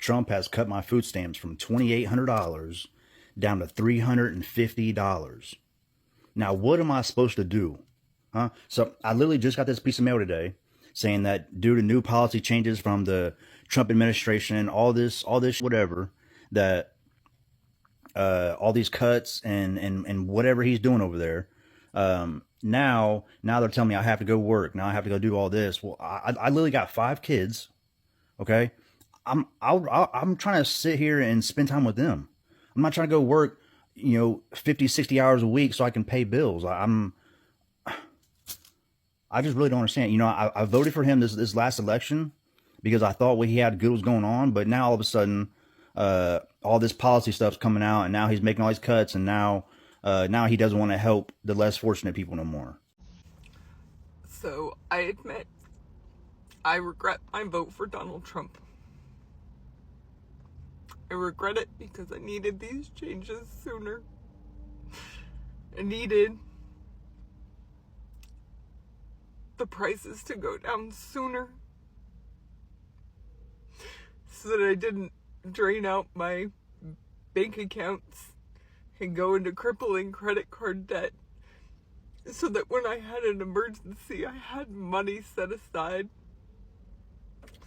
Trump has cut my food stamps from $2,800 down to $350. Now, what am I supposed to do? Huh? So I literally just got this piece of mail today saying that due to new policy changes from the Trump administration, all this whatever, that all these cuts and whatever he's doing over there, now they're telling me I have to go work. Now I have to go do all this. Well, I literally got 5 kids. Okay. I'm trying to sit here and spend time with them. I'm not trying to go work, 50, 60 hours a week so I can pay bills. I just really don't understand. I voted for him this last election because I thought what he had good was going on, but now all of a sudden, all this policy stuff's coming out, and now he's making all these cuts, and now he doesn't want to help the less fortunate people no more. So I admit, I regret my vote for Donald Trump. I regret it because I needed these changes sooner. I needed the prices to go down sooner so that I didn't drain out my bank accounts and go into crippling credit card debt, so that when I had an emergency, I had money set aside.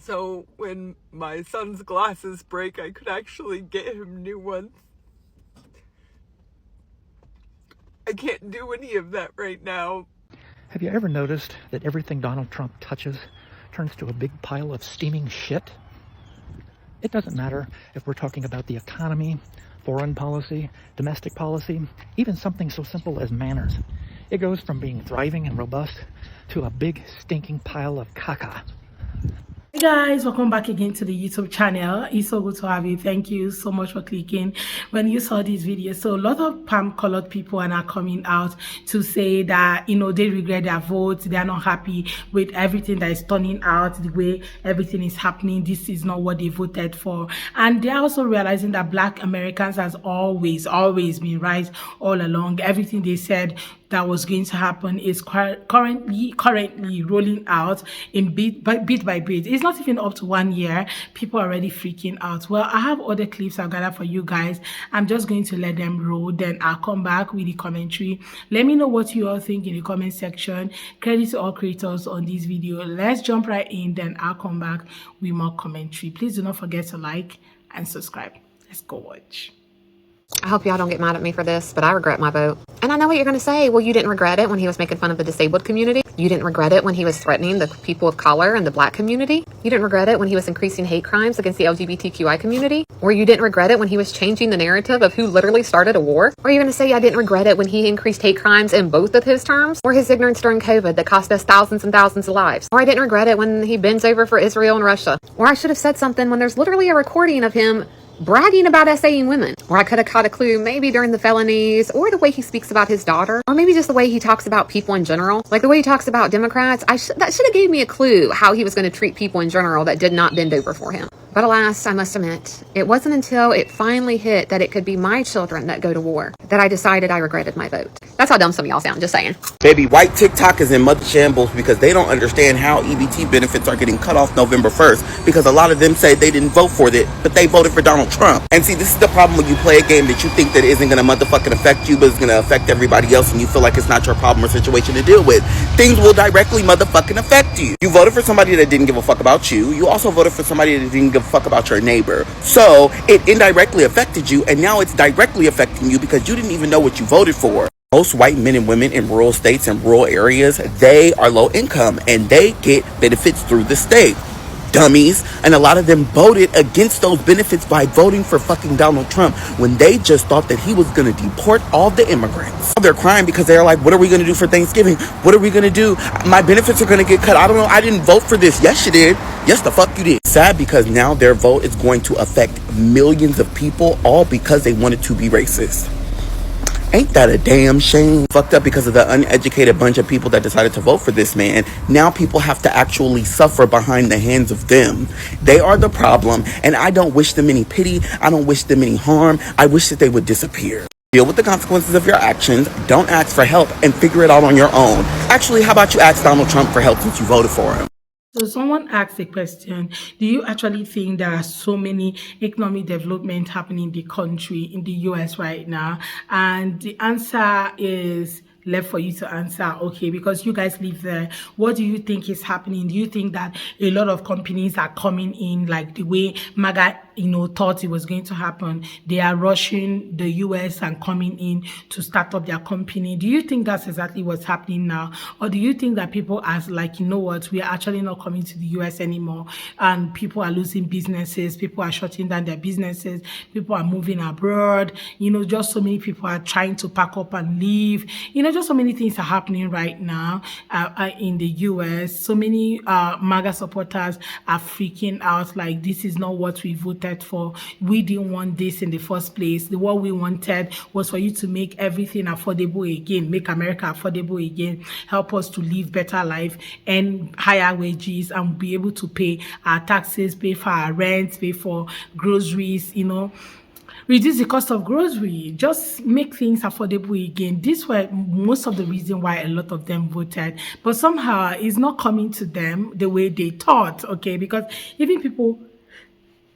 So when my son's glasses break, I could actually get him new ones. I can't do any of that right now. Have you ever noticed that everything Donald Trump touches turns to a big pile of steaming shit? It doesn't matter if we're talking about the economy, foreign policy, domestic policy, even something so simple as manners. It goes from being thriving and robust to a big stinking pile of caca. Hey guys, welcome back again to the YouTube channel. It's so good to have you. Thank you so much for clicking when you saw this video. So a lot of palm colored people are now coming out to say that they regret their votes, they are not happy with everything that is turning out, the way everything is happening. This is not what they voted for, and they're also realizing that Black Americans has always been right all along. Everything they said that was going to happen is currently rolling out in bit by bit. It's not even up to 1 year. People are already freaking out. Well, I have other clips I've gathered for you guys. I'm just going to let them roll, then I'll come back with the commentary. Let me know what you all think in the comment section. Credit to all creators on this video. Let's jump right in, then I'll come back with more commentary. Please do not forget to like and subscribe. Let's go watch. I hope y'all don't get mad at me for this, but I regret my vote. And I know what you're going to say. Well, you didn't regret it when he was making fun of the disabled community. You didn't regret it when he was threatening the people of color and the Black community. You didn't regret it when he was increasing hate crimes against the LGBTQI community. Or you didn't regret it when he was changing the narrative of who literally started a war. Or you're going to say I didn't regret it when he increased hate crimes in both of his terms. Or his ignorance during COVID that cost us thousands and thousands of lives. Or I didn't regret it when he bends over for Israel and Russia. Or I should have said something when there's literally a recording of him bragging about essaying women. Or I could have caught a clue maybe during the felonies, or the way he speaks about his daughter, or maybe just the way he talks about people in general. Like the way he talks about Democrats, that should have gave me a clue how he was going to treat people in general that did not bend over for him. But alas, I must admit, it wasn't until it finally hit that it could be my children that go to war that I decided I regretted my vote. That's how dumb some of y'all sound, just saying. Baby, white TikTok is in mother shambles because they don't understand how EBT benefits are getting cut off November 1st, because a lot of them say they didn't vote for it, but they voted for Donald Trump. And see, this is the problem when you play a game that you think that isn't going to motherfucking affect you, but it's going to affect everybody else, and you feel like it's not your problem or situation to deal with. Things will directly motherfucking affect you. You voted for somebody that didn't give a fuck about you. You also voted for somebody that didn't give a fuck about your neighbor. So it indirectly affected you, and now it's directly affecting you because you didn't even know what you voted for. Most white men and women in rural states and rural areas, they are low income and they get benefits through the state. Dummies. And a lot of them voted against those benefits by voting for fucking Donald Trump when they just thought that he was going to deport all the immigrants. They're crying because they're like, what are we going to do for Thanksgiving? What are we going to do? My benefits are going to get cut. I don't know. I didn't vote for this. Yes, you did. Yes, the fuck you did. Sad because now their vote is going to affect millions of people, all because they wanted to be racist. Ain't that a damn shame? Fucked up because of the uneducated bunch of people that decided to vote for this man. Now people have to actually suffer behind the hands of them. They are the problem, and I don't wish them any pity. I don't wish them any harm. I wish that they would disappear. Deal with the consequences of your actions. Don't ask for help and figure it out on your own. Actually, how about you ask Donald Trump for help since you voted for him? So someone asked a question, do you actually think there are so many economic development happening in the country, in the US right now? And the answer is left for you to answer, okay, because you guys live there. What do you think is happening? Do you think that a lot of companies are coming in like the way MAGA, thought it was going to happen? They are rushing the US and coming in to start up their company. Do you think that's exactly what's happening now? Or do you think that people are like, you know what, we are actually not coming to the US anymore, and people are losing businesses, people are shutting down their businesses, people are moving abroad, just so many people are trying to pack up and leave, just so many things are happening right now in the US. So many MAGA supporters are freaking out like, this is not what we voted for. We didn't want this in the first place. What we wanted was for you to make everything affordable again, make America affordable again, help us to live better life and higher wages and be able to pay our taxes, pay for our rent, pay for groceries, reduce the cost of grocery, just make things affordable again. These were most of the reason why a lot of them voted, but somehow it's not coming to them the way they thought, okay, because even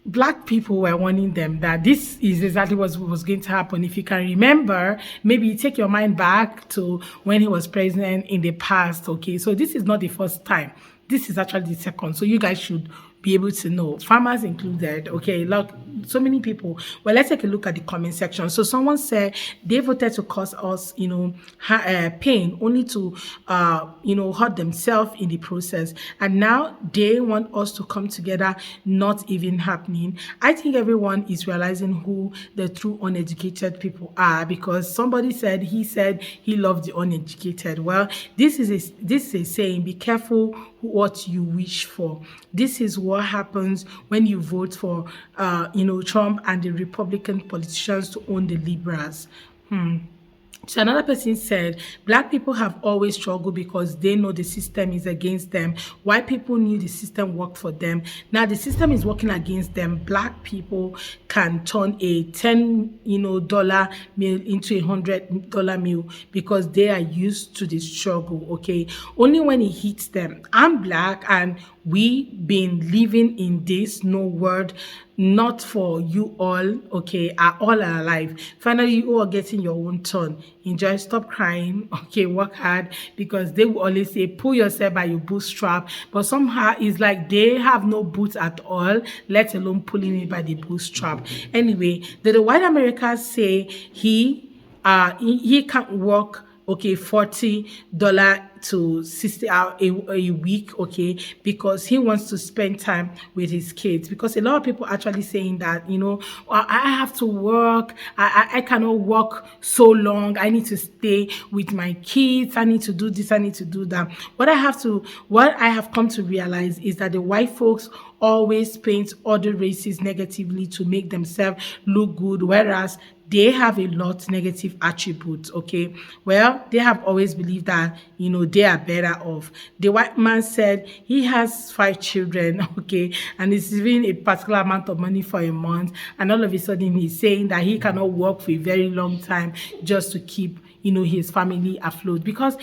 black people were warning them that this is exactly what was going to happen. If you can remember, maybe take your mind back to when he was president in the past, okay? So this is not the first time. This is actually the second. So you guys should be able to know, farmers included, okay? Look, so many people. Well, let's take a look at the comment section. So someone said they voted to cause us, pain, only to, hurt themselves in the process. And now they want us to come together, not even happening. I think everyone is realizing who the true uneducated people are, because somebody said he loved the uneducated. Well, this is a saying, be careful what you wish for. This is what happens when you vote for, Trump and the Republican politicians to own the liberals. So another person said, black people have always struggled because they know the system is against them. White people knew the system worked for them. Now the system is working against them. Black people can turn a $10 meal into $100 meal because they are used to the struggle, okay? Only when it hits them. I'm black and we been living in this no word, not for you all, okay, are all alive. Finally, you are getting your own turn. Enjoy, stop crying, okay, work hard, because they will always say, pull yourself by your bootstrap, but somehow it's like they have no boots at all, let alone pulling it by the bootstrap. Anyway, the white Americans say he can't work, okay, $40 to 60 hours a week, okay, because he wants to spend time with his kids. Because a lot of people actually saying that, I have to work, I cannot work so long, I need to stay with my kids, I need to do this, I need to do that. What I have come to realize is that the white folks always paint other races negatively to make themselves look good, whereas they have a lot negative attributes, okay? Well, they have always believed that, they are better off. The white man said he has 5 children, okay, and is receiving a particular amount of money for a month, and all of a sudden he's saying that he cannot work for a very long time just to keep, his family afloat. Because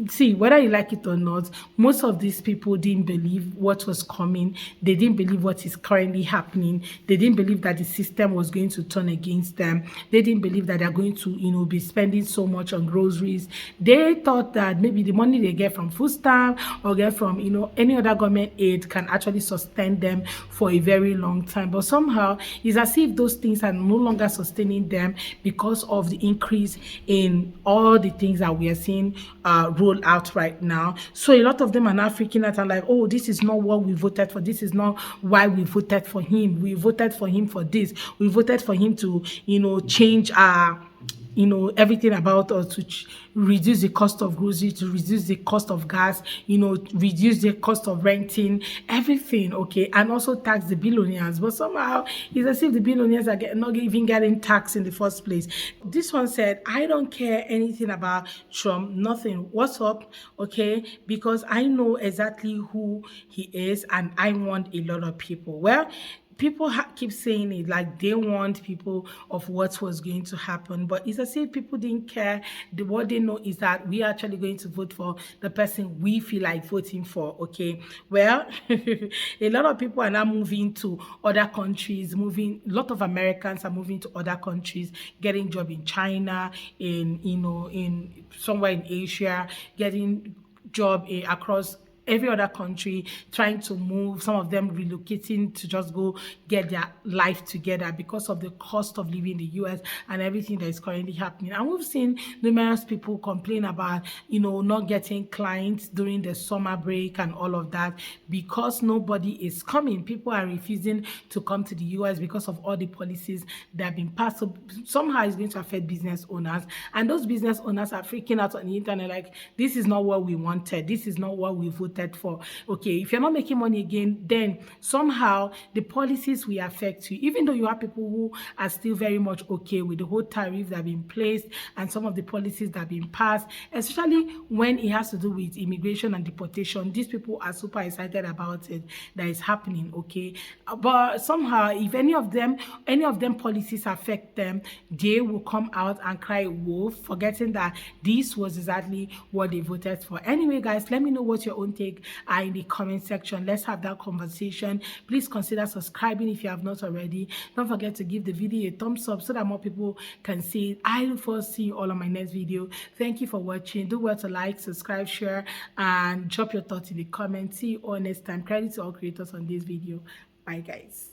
see, whether you like it or not, most of these people didn't believe what was coming. They didn't believe what is currently happening. They didn't believe that the system was going to turn against them. They didn't believe that they're going to, be spending so much on groceries. They thought that maybe the money they get from food stamp or get from, any other government aid can actually sustain them for a very long time. But somehow, it's as if those things are no longer sustaining them because of the increase in all the things that we are seeing roll out right now. So a lot of them are now freaking out and like, oh, this is not what we voted for. This is not why we voted for him. We voted for him for this. We voted for him to, change our everything about us, to reduce the cost of groceries, to reduce the cost of gas, reduce the cost of renting, everything, okay, and also tax the billionaires. But somehow it's as if the billionaires are not even getting taxed in the first place. This one said, I don't care anything about Trump, nothing. What's up, okay? Because I know exactly who he is and I want a lot of people. Well, people keep saying it like they want people of what was going to happen, but it's as if people didn't care. What they know is that we are actually going to vote for the person we feel like voting for. Okay, well, a lot of people are now moving to other countries. A lot of Americans are moving to other countries, getting job in China, in somewhere in Asia, getting job across every other country, trying to move, some of them relocating to just go get their life together because of the cost of living in the US and everything that is currently happening. And we've seen numerous people complain about, not getting clients during the summer break and all of that because nobody is coming. People are refusing to come to the US because of all the policies that have been passed. So somehow it's going to affect business owners, and those business owners are freaking out on the internet like, this is not what we wanted, this is not what we voted for. Okay, if you're not making money again, then somehow the policies will affect you, even though you have people who are still very much okay with the whole tariff that have been placed and some of the policies that have been passed, especially when it has to do with immigration and deportation. These people are super excited about it, that is happening. Okay, but somehow if any of them policies affect them, they will come out and cry wolf, forgetting that this was exactly what they voted for. Anyway, guys, let me know what your own take are in the comment section. Let's have that conversation. Please consider subscribing if you have not already. Don't forget to give the video a thumbs up so that more people can see it. I look forward to seeing you all on my next video. Thank you for watching. Do well to like, subscribe, share, and drop your thoughts in the comments. See you all next time. Credit to all creators on this video. Bye, guys.